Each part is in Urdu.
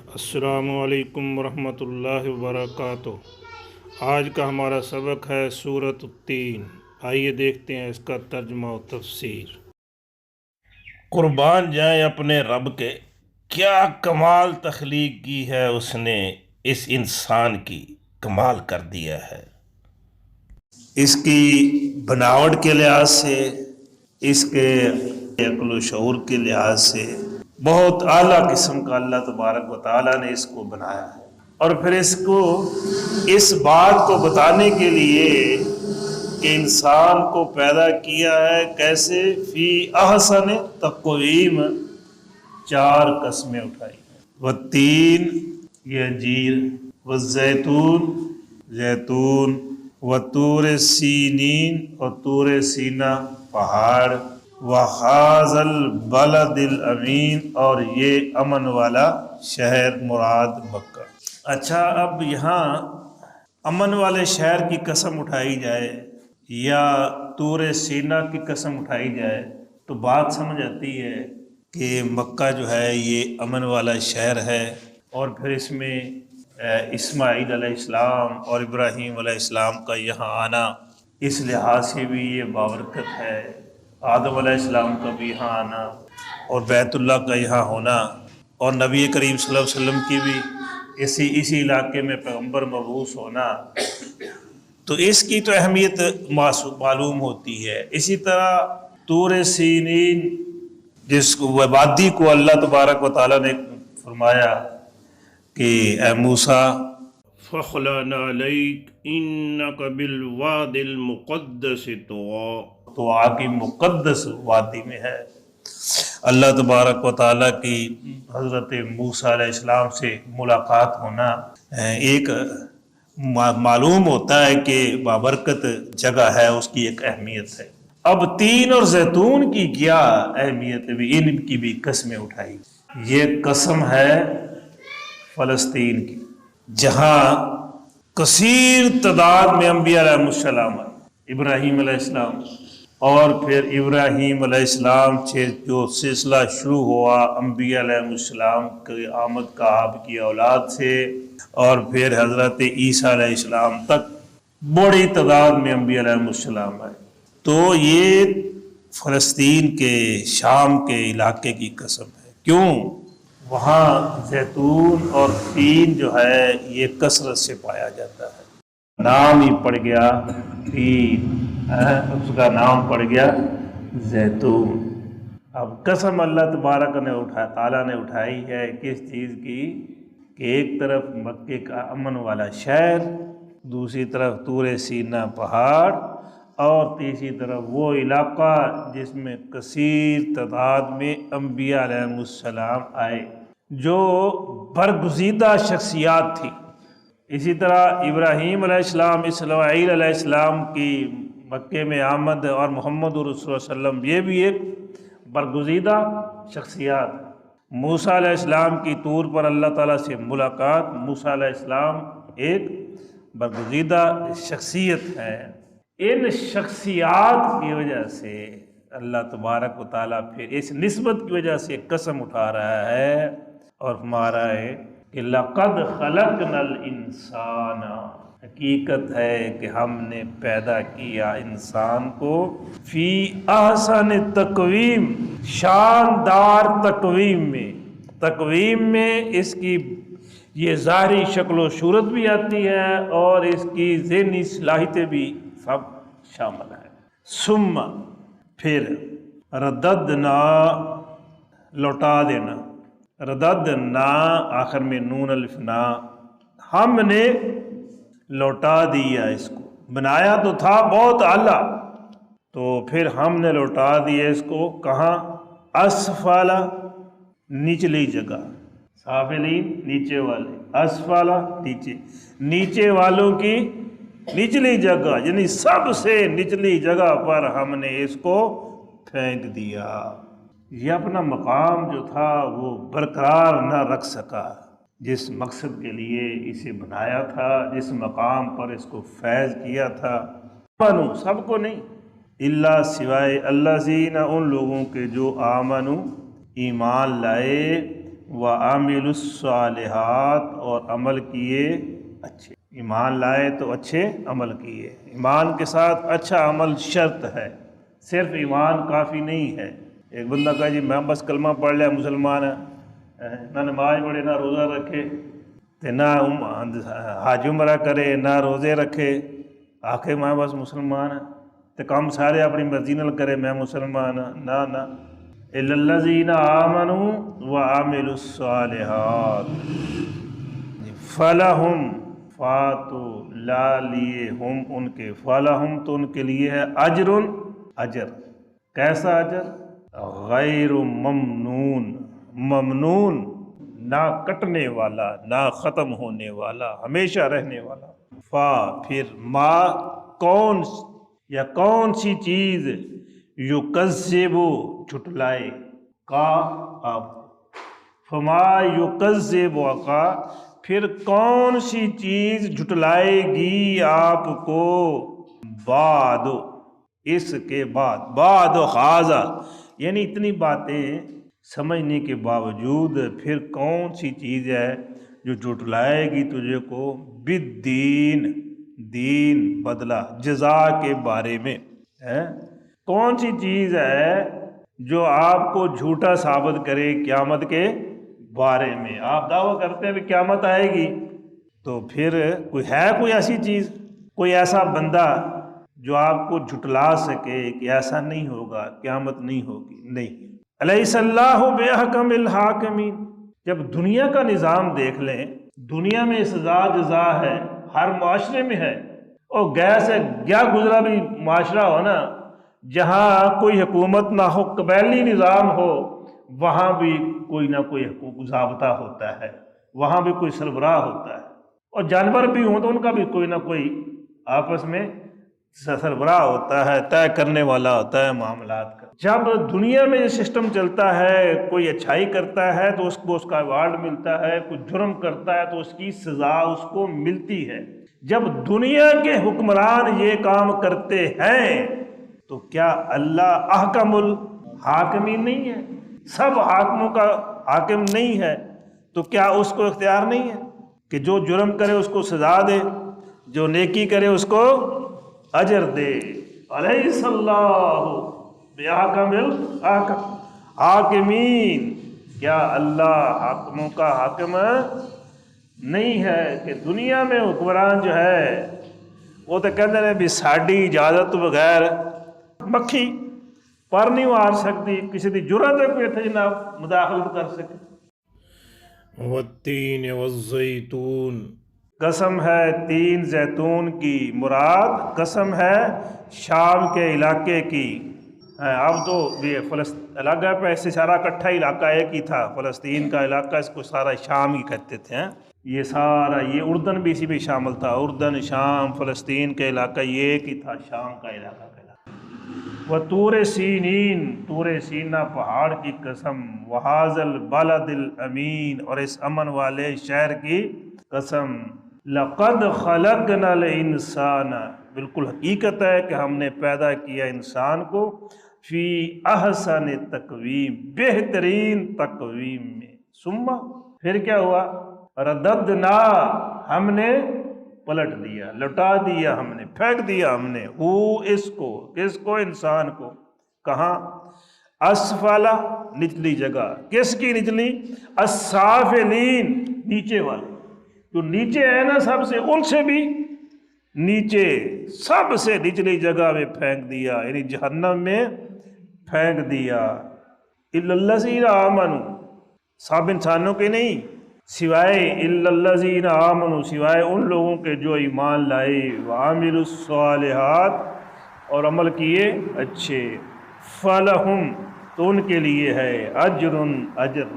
السلام علیکم ورحمۃ اللہ وبرکاتہ۔ آج کا ہمارا سبق ہے سورۃ التین۔ آئیے دیکھتے ہیں اس کا ترجمہ و تفسیر۔ قربان جائیں اپنے رب کے، کیا کمال تخلیق کی ہے اس نے، اس انسان کی کمال کر دیا ہے۔ اس کی بناوٹ کے لحاظ سے، اس کے عقل و شعور کے لحاظ سے بہت اعلیٰ قسم کا اللہ تبارک و تعالیٰ نے اس کو بنایا ہے، اور پھر اس بات کو بتانے کے لیے کہ انسان کو پیدا کیا ہے کیسے، فی احسن تقویم، 4 قسمیں اٹھائی ہیں۔ والتین، یہ انجیر، والزیتون، زیتون، وطور سینین، اور طور سینا پہاڑ، وَهَٰذَا الْبَلَدِ الْأَمِينَ، اور یہ امن والا شہر مراد مکہ۔ اچھا، اب یہاں امن والے شہر کی قسم اٹھائی جائے یا طور سینا کی قسم اٹھائی جائے تو بات سمجھ آتی ہے کہ مکہ جو ہے یہ امن والا شہر ہے، اور پھر اس میں اسماعیل علیہ السلام اور ابراہیم علیہ السلام کا یہاں آنا اس لحاظ سے بھی یہ بابرکت ہے، آدم علیہ السلام کا بھی یہاں آنا، اور بیت اللہ کا یہاں ہونا، اور نبی کریم صلی اللہ علیہ وسلم کی بھی اسی علاقے میں پیغمبر مبعوث ہونا، تو اس کی تو اہمیت معلوم ہوتی ہے۔ اسی طرح طور سینین، جس کو وادی کو اللہ تبارک و تعالیٰ نے فرمایا کہ اے موسیٰ فَخْلَعْنَ عَلَيْكَ إِنَّكَ بِالْوَادِ الْمُقَدَّسِ طُوًى، تو کی مقدس وادی میں ہے۔ اللہ تبارک و تعالیٰ کی حضرت موسیٰ علیہ السلام سے ملاقات ہونا ایک معلوم ہوتا ہے کہ بابرکت جگہ ہے، اس کی ایک اہمیت ہے۔ اب تین اور زیتون کی کیا اہمیت ہے، ان کی بھی قسمیں اٹھائی۔ یہ قسم ہے فلسطین کی، جہاں کثیر تعداد میں انبیاء علیہ السلام، ابراہیم علیہ السلام، اور پھر ابراہیم علیہ السلام سے جو سلسلہ شروع ہوا انبیاء علیہ السلام کی آمد کا آپ کی اولاد سے، اور پھر حضرت عیسیٰ علیہ السلام تک بڑی تعداد میں انبیاء علیہ السلام آئے، تو یہ فلسطین کے شام کے علاقے کی قسم ہے۔ کیوں؟ وہاں زیتون اور تین جو ہے یہ کثرت سے پایا جاتا ہے، نام ہی پڑ گیا تین، اس کا نام پڑ گیا زیتون۔ اب قسم اللہ تبارک تعالیٰ نے اٹھائی ہے کس چیز کی، کہ ایک طرف مکے کا امن والا شہر، دوسری طرف طور سینا پہاڑ، اور تیسری طرف وہ علاقہ جس میں کثیر تعداد میں انبیاء علیہ السلام آئے، جو برگزیدہ شخصیات تھی۔ اسی طرح ابراہیم علیہ السلام، اسماعیل علیہ السلام کی مکے میں آمد، اور محمد رسول اللہ صلی اللہ علیہ وسلم، یہ بھی ایک برگزیدہ شخصیات۔ موسیٰ علیہ السلام کی طور پر اللہ تعالیٰ سے ملاقات، موسیٰ علیہ السلام ایک برگزیدہ شخصیت ہے۔ ان شخصیات کی وجہ سے اللہ تبارک و تعالیٰ پھر اس نسبت کی وجہ سے قسم اٹھا رہا ہے اور ہمارا ہے کہ لَقَدْ خَلَقْنَا الْإِنسَانَ، حقیقت ہے کہ ہم نے پیدا کیا انسان کو فی احسن تقویم، شاندار تقویم میں اس کی یہ ظاہری شکل و صورت بھی آتی ہے، اور اس کی ذہنی صلاحیتیں بھی سب شامل ہیں۔ ثم، پھر، رددنا، لوٹا دینا، رددنا آخر میں نون الف نا، ہم نے لوٹا دیا اس کو، بنایا تو تھا بہت اعلیٰ، تو پھر ہم نے لوٹا دیا اس کو کہاں، اسفلا، نچلی جگہ، سافلین نیچے والے، اسفلا نیچے والوں کی نچلی جگہ، یعنی سب سے نچلی جگہ پر ہم نے اس کو پھینک دیا۔ یہ اپنا مقام جو تھا وہ برقرار نہ رکھ سکا، جس مقصد کے لیے اسے بنایا تھا، جس مقام پر اس کو فیض کیا تھا، سب کو نہیں، اللہ سوائے الذین، ان لوگوں کے جو آمنو ایمان لائے، وعاملوا الصالحات اور عمل کیے اچھے، ایمان لائے تو اچھے عمل کیے۔ ایمان کے ساتھ اچھا عمل شرط ہے، صرف ایمان کافی نہیں ہے۔ ایک بندہ کہا جی میں بس کلمہ پڑھ لیا مسلمان ہے، نہ نماز پڑھے نہ روزہ رکھے نہ حج عمرہ کرے نہ روزے رکھے، آخر میں بس مسلمان ہے تو کام سارے اپنی مرضی نال کرے میں مسلمان ہاں، نہ الا الذین آمنوا وعملوا الصالحات فلہم فاتو لا لیے ہم ان کے، فلہم تو ان کے لیے ہے اجر، اجر کیسا اجر؟ غیر ممنون، ممنون نہ کٹنے والا نہ ختم ہونے والا ہمیشہ رہنے والا۔ فا پھر ما کون یا کون سی چیز یکذب جھٹلائے، کا اب فما یکذب کا پھر کون سی چیز جھٹلائے گی آپ کو، بعد اس کے بعد، بعد خاضہ یعنی اتنی باتیں سمجھنے کے باوجود پھر کون سی چیز ہے جو جھٹلائے گی تجھے کو، بالدین دین بدلہ جزا کے بارے میں ہے۔ کون سی چیز ہے جو آپ کو جھوٹا ثابت کرے قیامت کے بارے میں؟ آپ دعویٰ کرتے ہیں کہ قیامت آئے گی، تو پھر کوئی ایسی چیز، کوئی ایسا بندہ جو آپ کو جھٹلا سکے کہ ایسا نہیں ہوگا، قیامت نہیں ہوگی؟ نہیں۔ الیس اللہ باحکم الحاکمین، جب دنیا کا نظام دیکھ لیں، دنیا میں سزا جزا ہے، ہر معاشرے میں ہے، اور گیس ہے گیا گزرا بھی معاشرہ ہو نا، جہاں کوئی حکومت نہ ہو، قبائلی نظام ہو، وہاں بھی کوئی نہ کوئی حقوق ضابطہ ہوتا ہے، وہاں بھی کوئی سربراہ ہوتا ہے، اور جانور بھی ہوں تو ان کا بھی کوئی نہ کوئی آپس میں سربراہ ہوتا ہے، طے کرنے والا ہوتا ہے معاملات کا۔ جب دنیا میں یہ سسٹم چلتا ہے، کوئی اچھائی کرتا ہے تو اس کو اس کا ایوارڈ ملتا ہے، کوئی جرم کرتا ہے تو اس کی سزا اس کو ملتی ہے۔ جب دنیا کے حکمران یہ کام کرتے ہیں تو کیا اللہ احکم الحاکمین نہیں ہے؟ سب حاکموں کا حاکم نہیں ہے تو کیا اس کو اختیار نہیں ہے کہ جو جرم کرے اس کو سزا دے، جو نیکی کرے اس کو اجر دے؟ الیس اللہ باحکم الحاکمین، کیا اللہ حاکموں کا حاکم نہیں ہے؟ کہ دنیا میں حکمران جو ہے وہ تو کہتے ہیں بھی ساڈی اجازت بغیر مکھی پر نہیں مار سکتی، کسی دی جرات ہے کوئی اتنے جناب مداخلت کر سکے۔ والتین والزیتون، قسم ہے تین زیتون کی، مراد قسم ہے شام کے علاقے کی۔ اب تو یہ علاقہ پہ ایسے سارا اکٹھا علاقہ ایک ہی تھا، فلسطین کا علاقہ، اس کو سارا شام ہی کہتے تھے۔ یہ سارا یہ اردن بھی اسی میں شامل تھا، اردن شام فلسطین کا علاقہ یہ ایک ہی تھا، شام کا علاقہ وطور سینین، طور سینا پہاڑ کی قسم، وہذا البلد الامین، اور اس امن والے شہر کی قسم، لقد خلقنا الانسان، بالکل حقیقت ہے کہ ہم نے پیدا کیا انسان کو، فی احسن تقویم، بہترین تقویم میں، ثم پھر کیا ہوا، رددنا، ہم نے پلٹ دیا، لٹا دیا، ہم نے پھینک دیا، ہم نے اس کو، کس کو، انسان کو، کہاں، اسفلا، نچلی جگہ، کس کی نچلی، السافلین، نیچے والے، جو نیچے ہے نا سب سے، ان سے بھی نیچے، سب سے نچلی جگہ میں پھینک دیا، یعنی جہنم میں پھینک دیا۔ الا الذین آمنوا، سب انسانوں کے نہیں، سوائے الا الذین آمنوا، سوائے ان لوگوں کے جو ایمان لائے، وعملوا الصالحات، اور عمل کیے اچھے، فلہم، تو ان کے لیے ہے اجر، اجر،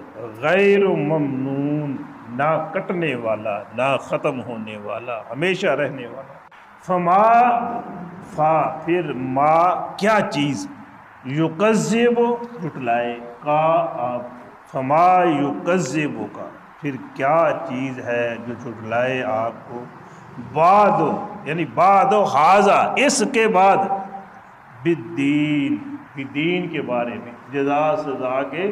غیر ممنون، نہ کٹنے والا نہ ختم ہونے والا ہمیشہ رہنے والا۔ فما، فا پھر ما کیا چیز، یکذب جھٹلائے، کا آپ، فما یکذب کا پھر کیا چیز ہے جو جھٹلائے آپ کو، بعد یعنی بعد حاضہ، اس کے بعد، بالدین، دین کے بارے میں، جزا سزا کے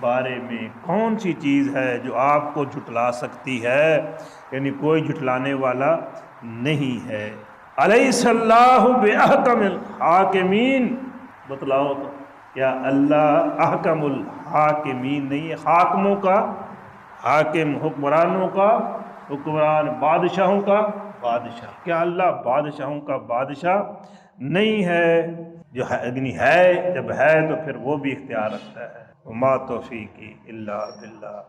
بارے میں کون سی چیز ہے جو آپ کو جھٹلا سکتی ہے؟ یعنی کوئی جھٹلانے والا نہیں ہے۔ الیس اللہ باحکم الحاکمین، بتلاؤ تو کیا اللہ احکم الحاکمین نہیں ہے؟ حاکموں کا حاکم، حکمرانوں کا حکمران، بادشاہوں کا بادشاہ، کیا اللہ بادشاہوں کا بادشاہ نہیں ہے؟ جو ہے جب ہے تو پھر وہ بھی اختیار رکھتا ہے۔ وما توفیقی الا باللہ۔